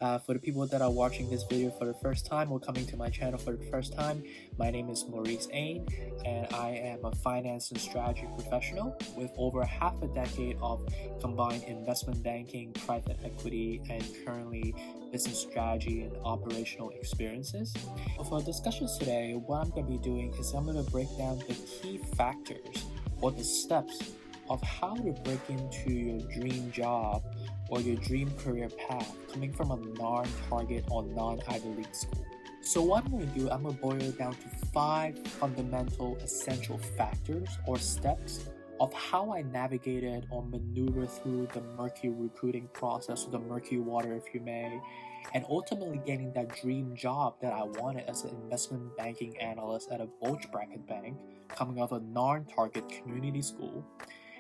For the people that are watching this video for the first time or coming to my channel for the first time, my name is Maurice Ain, and I am a finance and strategy professional with over half a decade of combined investment banking, private equity, and currently business strategy and operational experiences. For discussions today, what I'm going to be doing is I'm going to break down the key factors or the steps of how to break into your dream job or your dream career path coming from a non-target or non-Ivy League school. So what I'm going to do, I'm going to boil it down to 5 fundamental essential factors or steps of how I navigated or maneuvered through the murky recruiting process, or the murky water if you may, and ultimately getting that dream job that I wanted as an investment banking analyst at a bulge bracket bank coming out of a non-target community school.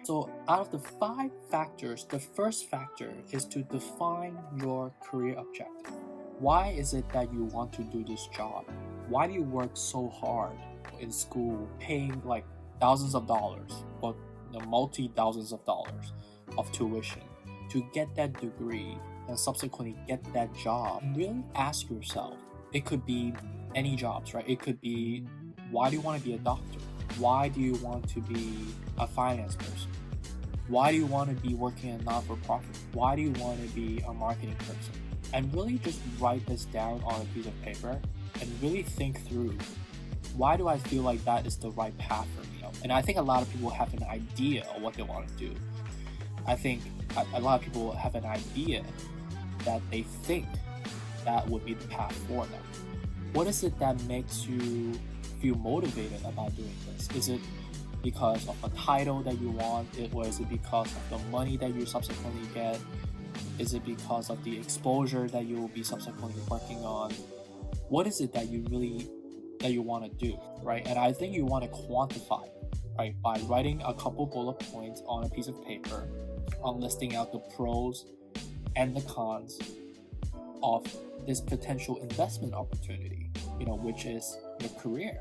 So out of the 5 factors, the first factor is to define your career objective. Why is it that you want to do this job? Why do you work so hard in school, paying like thousands of dollars or multi-thousands of dollars of tuition to get that degree and subsequently get that job? And really ask yourself, it could be any jobs, right? It could be, why do you want to be a doctor? Why do you want to be a finance person? Why do you want to be working in a non-for-profit? Why do you want to be a marketing person? And really just write this down on a piece of paper and really think through, why do I feel like that is the right path for me? And I think a lot of people have an idea of what they want to do. I think a lot of people have an idea that they think that would be the path for them. What is it that makes you feel motivated about doing this? Is it because of a title that you want, or is it because of the money that you subsequently get? Is it because of the exposure that you will be subsequently working on? What is it that you want to do, right? And I think you want to quantify it, right, by writing a couple bullet points on a piece of paper on listing out the pros and the cons of this potential investment opportunity, which is your career.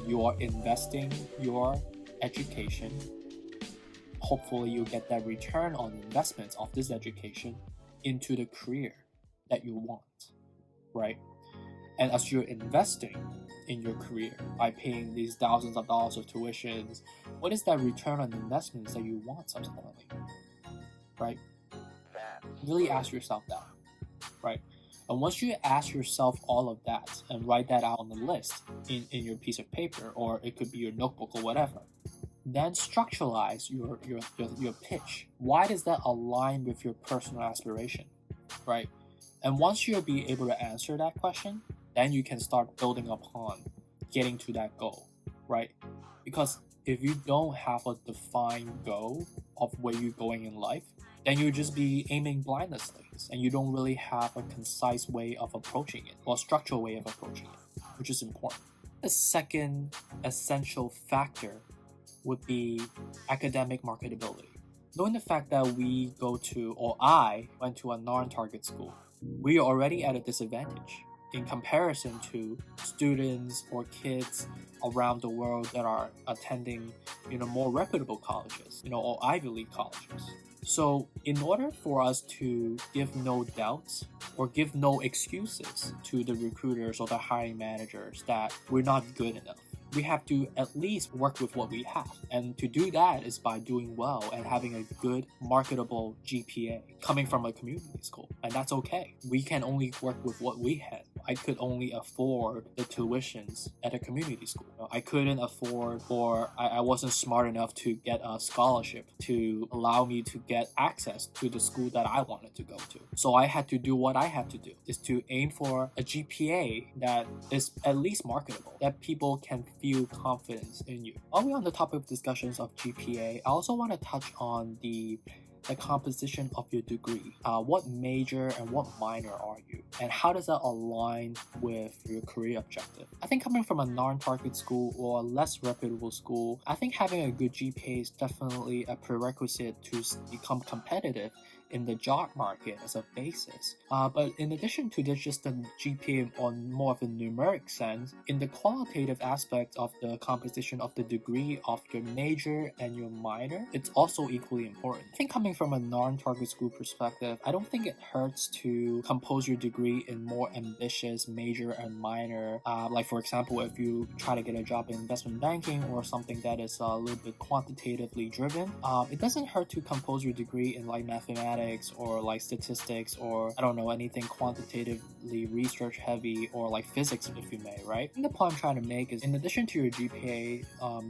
You are investing your education. Hopefully you get that return on investments of this education into the career that you want, right? And as you're investing in your career by paying these thousands of dollars of tuitions, what is that return on investments that you want subsequently, right? Really ask yourself that, right? And once you ask yourself all of that and write that out on the list in your piece of paper, or it could be your notebook or whatever, then structuralize your pitch. Why does that align with your personal aspiration, right? And once you'll be able to answer that question, then you can start building upon getting to that goal, right? Because if you don't have a defined goal of where you're going in life, then you'll just be aiming blindlessly, and you don't really have a concise way of approaching it, or structural way of approaching it, which is important. The second essential factor would be academic marketability. Knowing the fact that I went to a non-target school, we are already at a disadvantage in comparison to students or kids around the world that are attending, more reputable colleges, or Ivy League colleges. So in order for us to give no doubts or give no excuses to the recruiters or the hiring managers that we're not good enough, we have to at least work with what we have. And to do that is by doing well and having a good marketable GPA coming from a community school. And that's okay. We can only work with what we had. I could only afford the tuitions at a community school. I couldn't afford, or I wasn't smart enough to get a scholarship to allow me to get access to the school that I wanted to go to. So I had to do what I had to do, is to aim for a GPA that is at least marketable, that people can feel confidence in you. While we're on the topic of discussions of GPA, I also want to touch on the composition of your degree. What major and what minor are you? And how does that align with your career objective? I think coming from a non-target school or a less reputable school, I think having a good GPA is definitely a prerequisite to become competitive in the job market as a basis. But in addition to just the GPA on more of a numeric sense, in the qualitative aspect of the composition of the degree of your major and your minor, it's also equally important. I think coming from a non-target school perspective, I don't think it hurts to compose your degree in more ambitious major and minor. Like for example, if you try to get a job in investment banking or something that is a little bit quantitatively driven, it doesn't hurt to compose your degree in like mathematics or like statistics or I don't know, anything quantitatively research heavy or like physics if you may, right? And the point I'm trying to make is in addition to your GPA,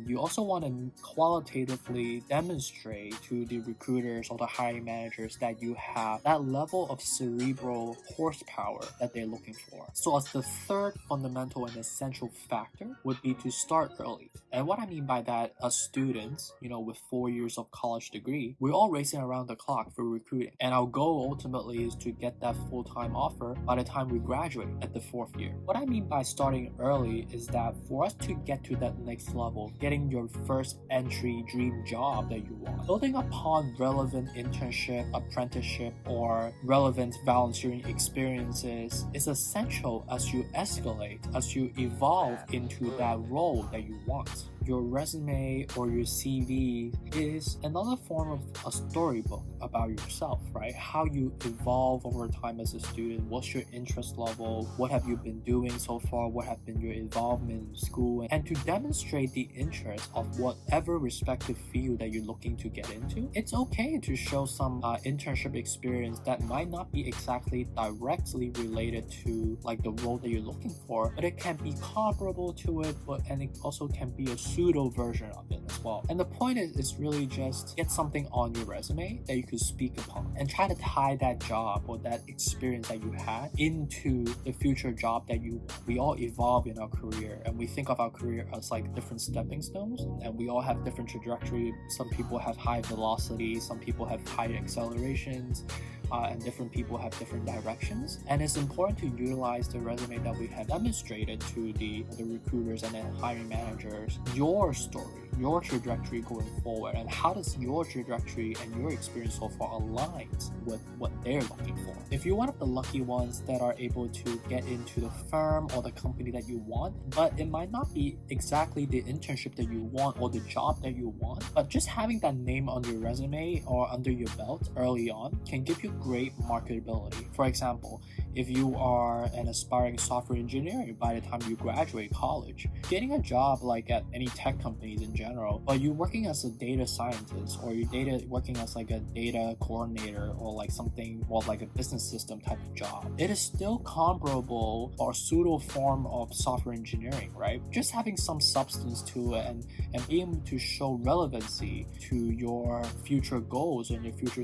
you also want to qualitatively demonstrate to the recruiters or the hiring managers that you have that level of cerebral horsepower that they're looking for. So as the third fundamental and essential factor would be to start early. And what I mean by that, as students, with 4 years of college degree, we're all racing around the clock for recruiting. And our goal ultimately is to get that full-time offer by the time we graduate at the 4th year. What I mean by starting early is that for us to get to that next level, getting your first entry dream job that you want, building upon relevant internship, apprenticeship, or relevant volunteering experiences is essential as you escalate, as you evolve into that role that you want. Your resume or your CV is another form of a storybook about yourself, right? How you evolve over time as a student, what's your interest level, what have you been doing so far, what have been your involvement in school, and to demonstrate the interest of whatever respective field that you're looking to get into, it's okay to show some internship experience that might not be exactly directly related to like the role that you're looking for, but it can be comparable to it, and it also can be a pseudo version of it as well. And the point is really just get something on your resume that you could speak upon and try to tie that job or that experience that you had into the future job that you want. We all evolve in our career and we think of our career as like different stepping stones, and we all have different trajectory. Some people have high velocity, some people have high accelerations, and different people have different directions. And it's important to utilize the resume that we have demonstrated to the recruiters and the hiring managers, your story, your trajectory going forward, and how does your trajectory and your experience so far align with what they're looking for. If you're one of the lucky ones that are able to get into the firm or the company that you want, but it might not be exactly the internship that you want or the job that you want, but just having that name on your resume or under your belt early on can give you great marketability. For example, if you are an aspiring software engineer by the time you graduate college, getting a job like at any tech companies in general, but you're working as a data scientist or you're working as like a data coordinator or like something more like a business system type of job, it is still comparable or pseudo form of software engineering, right? Just having some substance to it and being able to show relevancy to your future goals and your future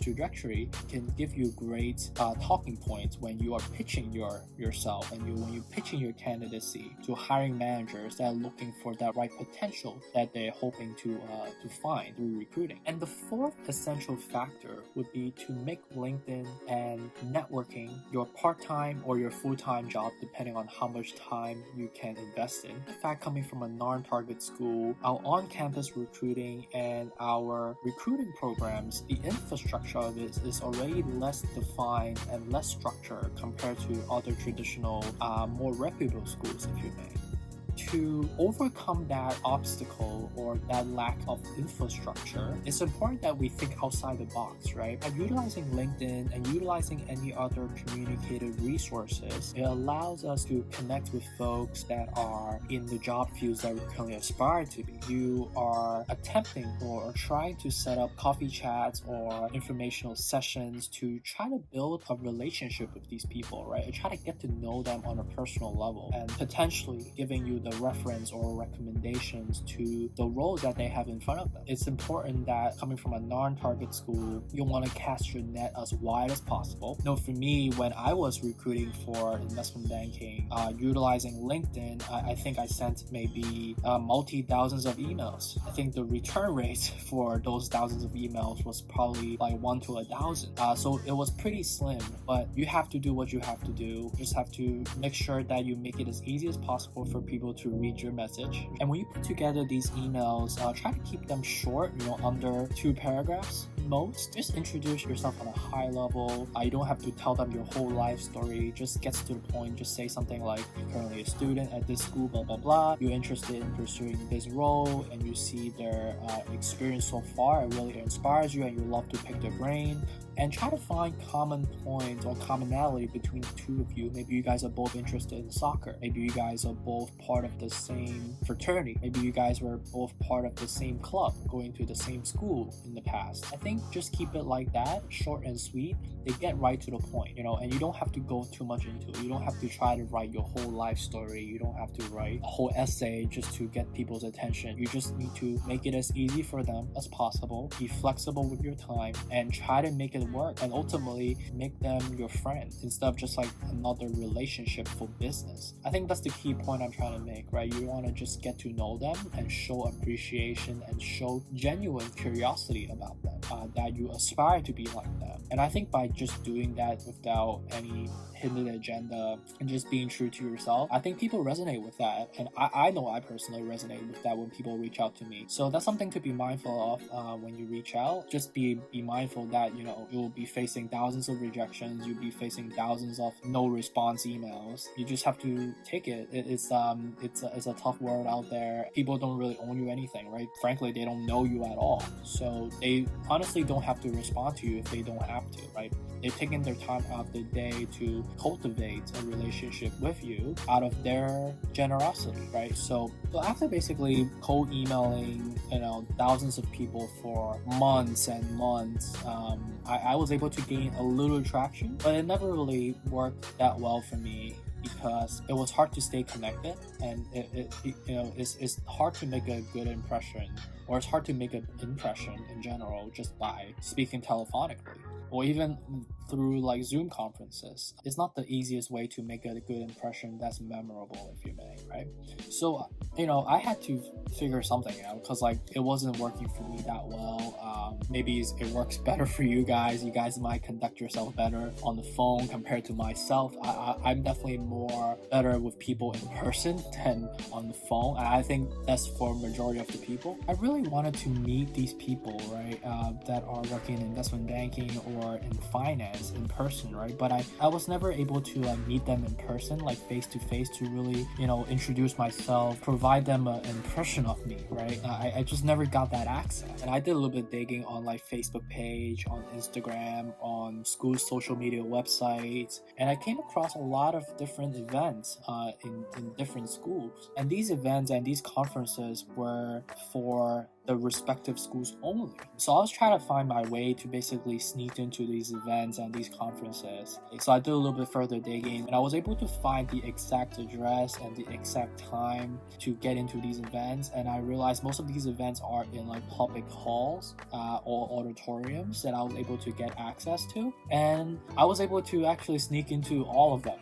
trajectory can give you great talking points when you are pitching yourself and when you're pitching your candidacy to hiring managers that are looking for that right potential that they're hoping to find through recruiting. And the fourth essential factor would be to make LinkedIn and networking your part-time or your full-time job, depending on how much time you can invest in. In fact, coming from a non-target school, our on-campus recruiting and our recruiting programs, the infrastructure of it is already less defined and less structured compared to other traditional, more reputable schools, if you may. To overcome that obstacle or that lack of infrastructure, it's important that we think outside the box, right? By utilizing LinkedIn and utilizing any other communicative resources, it allows us to connect with folks that are in the job fields that we currently aspire to be. You are attempting or trying to set up coffee chats or informational sessions to try to build a relationship with these people, right? And try to get to know them on a personal level and potentially giving you the reference or recommendations to the roles that they have in front of them. It's important that coming from a non-target school, you want to cast your net as wide as possible. For me, when I was recruiting for investment banking, utilizing LinkedIn, I think I sent maybe multi-thousands of emails. I think the return rate for those thousands of emails was probably like 1 to 1,000. So it was pretty slim, but you have to do what you have to do. You just have to make sure that you make it as easy as possible for people to read your message. And when you put together these emails, try to keep them short, under 2 paragraphs. most, just introduce yourself on a high level. You don't have to tell them your whole life story. Just get to the point. Just say something like, you're currently a student at this school, blah blah blah. You're interested in pursuing this role, and you see their experience so far. It really inspires you, and you love to pick their brain. And try to find common points or commonality between the two of you. Maybe you guys are both interested in soccer. Maybe you guys are both part of the same fraternity. Maybe you guys were both part of the same club, going to the same school in the past. I think just keep it like that, short and sweet. They get right to the point, and you don't have to go too much into it. You don't have to try to write your whole life story. You don't have to write a whole essay just to get people's attention. You just need to make it as easy for them as possible. Be flexible with your time and try to make it work, and ultimately make them your friend instead of just like another relationship for business. I think that's the key point I'm trying to make, right? You want to just get to know them and show appreciation and show genuine curiosity about them, that you aspire to be like them. And I think by just doing that without any hidden agenda and just being true to yourself, I think people resonate with that. And I know I personally resonate with that when people reach out to me. So that's something to be mindful of when you reach out. Just be mindful that you'll be facing thousands of rejections. You'll be facing thousands of no response emails. You just have to take it. It's a tough world out there. People don't really owe you anything, right? Frankly, they don't know you at all. So they honestly don't have to respond to you if they don't have to, right? They've taken their time out of the day to cultivate a relationship with you out of their generosity, right? So after basically cold emailing, thousands of people for months and months, I was able to gain a little traction, but it never really worked that well for me because it was hard to stay connected, and it's hard to make a good impression, or it's hard to make an impression in general just by speaking telephonically or even through like Zoom conferences. It's not the easiest way to make a good impression that's memorable, if you may, right? So I had to figure something out because like it wasn't working for me that well. Maybe it works better for you guys. You guys might conduct yourself better on the phone compared to myself. I'm definitely more better with people in person than on the phone. And I think that's for majority of the people. I really wanted to meet these people, right, that are working in investment banking or in finance in person, right? But I was never able to meet them in person, like face to face, to really introduce myself, provide them an impression of me, right? I just never got that access. And I did a little bit digging on like Facebook page, on Instagram, on school social media websites, and I came across a lot of different events in different schools. And these events and these conferences were for the respective schools only. So I was trying to find my way to basically sneak into these events and these conferences. So I did a little bit further digging, and I was able to find the exact address and the exact time to get into these events. And I realized most of these events are in like public halls or auditoriums that I was able to get access to. And I was able to actually sneak into all of them.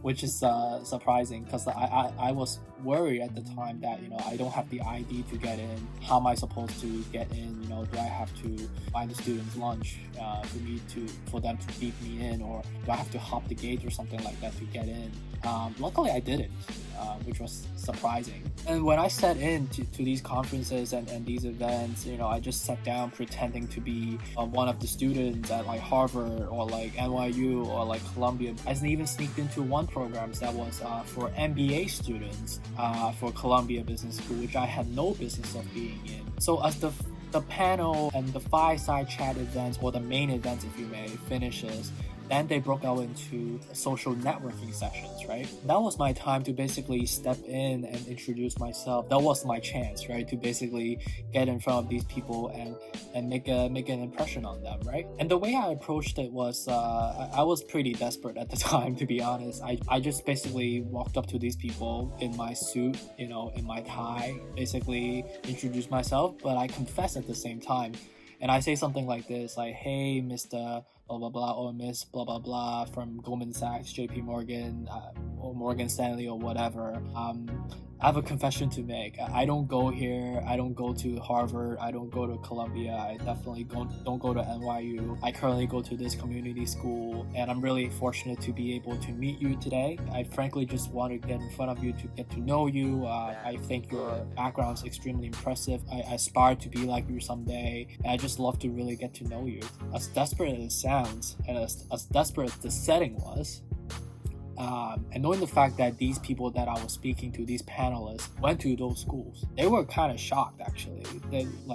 Which is surprising because I was worried at the time that I don't have the ID to get in. How am I supposed to get in? Do I have to find the student's lunch for them to beat me in, or do I have to hop the gate or something like that to get in? Luckily I didn't, which was surprising. And when I sat in to these conferences and these events, I just sat down pretending to be one of the students at like Harvard or like NYU or like Columbia. I even sneaked into one program that was for MBA students for Columbia Business School, which I had no business of being in. So as the panel and the fireside chat events, or the main events if you may, finishes, then they broke out into social networking sessions, right? That was my time to basically step in and introduce myself. That was my chance, right? To basically get in front of these people and make an impression on them, right? And the way I approached it was, I was pretty desperate at the time, to be honest. I just basically walked up to these people in my suit, in my tie, basically introduced myself, but I confess at the same time. And I say something like this, like, hey, Mr. blah blah blah, or Miss blah blah blah from Goldman Sachs, JP Morgan, or Morgan Stanley or whatever. I have a confession to make. I don't go here. I don't go to Harvard. I don't go to Columbia. I definitely don't go to NYU. I currently go to this community school, and I'm really fortunate to be able to meet you today. I frankly just want to get in front of you to get to know you. I think your background is extremely impressive. I aspire to be like you someday, and I just love to really get to know you. As desperate as it sounds, and as desperate as the setting was, and knowing the fact that these people that I was speaking to, these panelists, went to those schools, they were kind of shocked actually.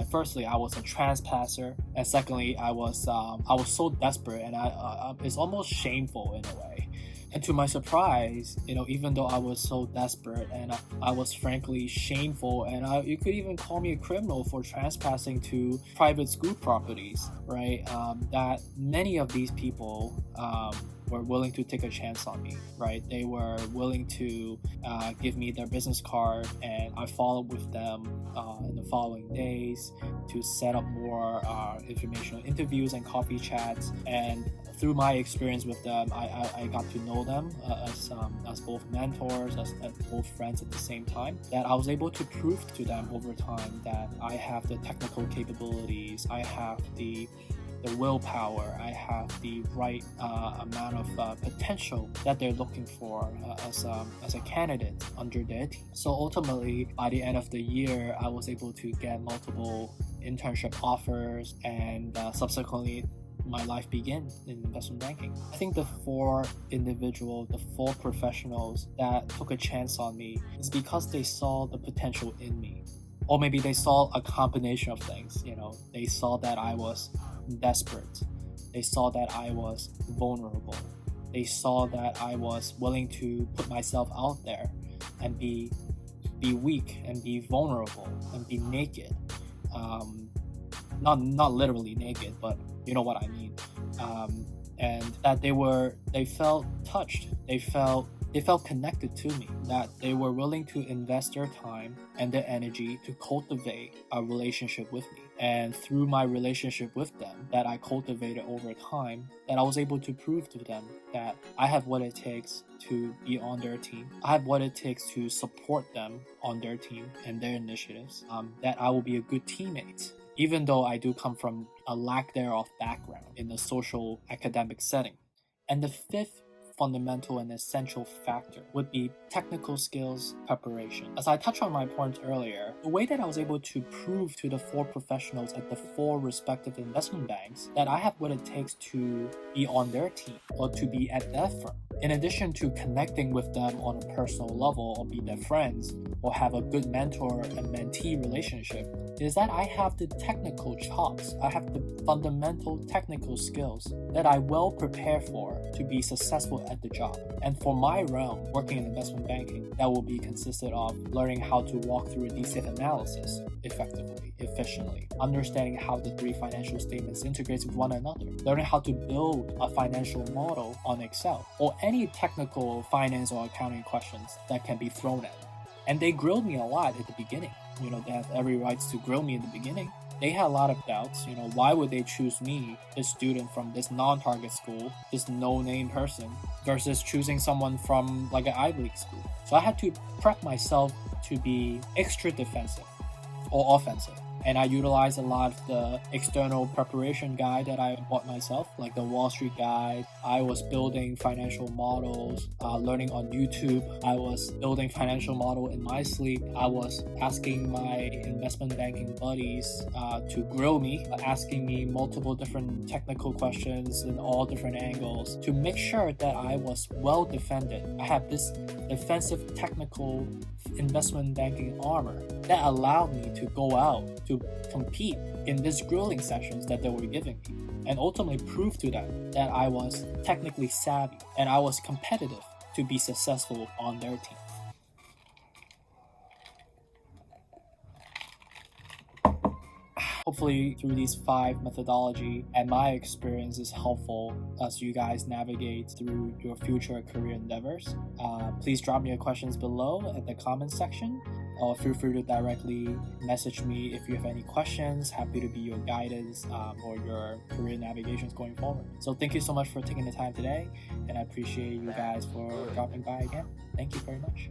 Firstly, I was a transpasser, and secondly, I was so desperate, and it's almost shameful in a way. And to my surprise, even though I was so desperate and I was frankly shameful, and you could even call me a criminal for trespassing to private school properties, right? That many of these people were willing to take a chance on me, right? They were willing to give me their business card, and I followed with them in the following days to set up more informational interviews and coffee chats. And through my experience with them, I got to know them as both mentors, as both friends at the same time, that I was able to prove to them over time that I have the technical capabilities, I have the willpower, I have the right amount of potential that they're looking for as a candidate under their team. So ultimately, by the end of the year, I was able to get multiple internship offers, and subsequently my life began in investment banking. I think the four professionals that took a chance on me is because they saw the potential in me. Or maybe they saw a combination of things. They saw that I was desperate. They saw that I was vulnerable. They saw that I was willing to put myself out there and be weak and be vulnerable and be naked. Not literally naked, but you know what I mean. And that they felt touched. They felt connected to me, that they were willing to invest their time and their energy to cultivate a relationship with me. And through my relationship with them that I cultivated over time, that I was able to prove to them that I have what it takes to be on their team. I have what it takes to support them on their team and their initiatives, that I will be a good teammate, even though I do come from a lack thereof background in the social academic setting. And the fifth fundamental and essential factor would be technical skills preparation. As I touched on my points earlier, the way that I was able to prove to the four professionals at the four respective investment banks that I have what it takes to be on their team or to be at their firm, in addition to connecting with them on a personal level or be their friends or have a good mentor and mentee relationship, is that I have the technical chops, I have the fundamental technical skills that I well prepare for to be successful at the job. And for my realm, working in investment banking, that will be consisted of learning how to walk through a DCF analysis effectively, efficiently, understanding how the three financial statements integrate with one another, learning how to build a financial model on Excel, or any technical finance or accounting questions that can be thrown at me. And they grilled me a lot at the beginning. They have every right to grill me in the beginning. They had a lot of doubts. Why would they choose me, this student from this non-target school, this no-name person, versus choosing someone from like an Ivy League school? So I had to prep myself to be extra defensive or offensive. And I utilized a lot of the external preparation guide that I bought myself, like the Wall Street Guide. I was building financial models, learning on YouTube. I was building financial model in my sleep. I was asking my investment banking buddies to grill me, asking me multiple different technical questions in all different angles to make sure that I was well defended. I have this defensive technical investment banking armor that allowed me to go out to compete in these grilling sessions that they were giving me, and ultimately prove to them that I was technically savvy and I was competitive to be successful on their team. hopefully through these 5 methodology and my experience is helpful as you guys navigate through your future career endeavors. Please drop me your questions below at the comment section, or feel free to directly message me if you have any questions. Happy to be your guidance or your career navigations going forward. So thank you so much for taking the time today, and I appreciate you guys for dropping by again. Thank you very much.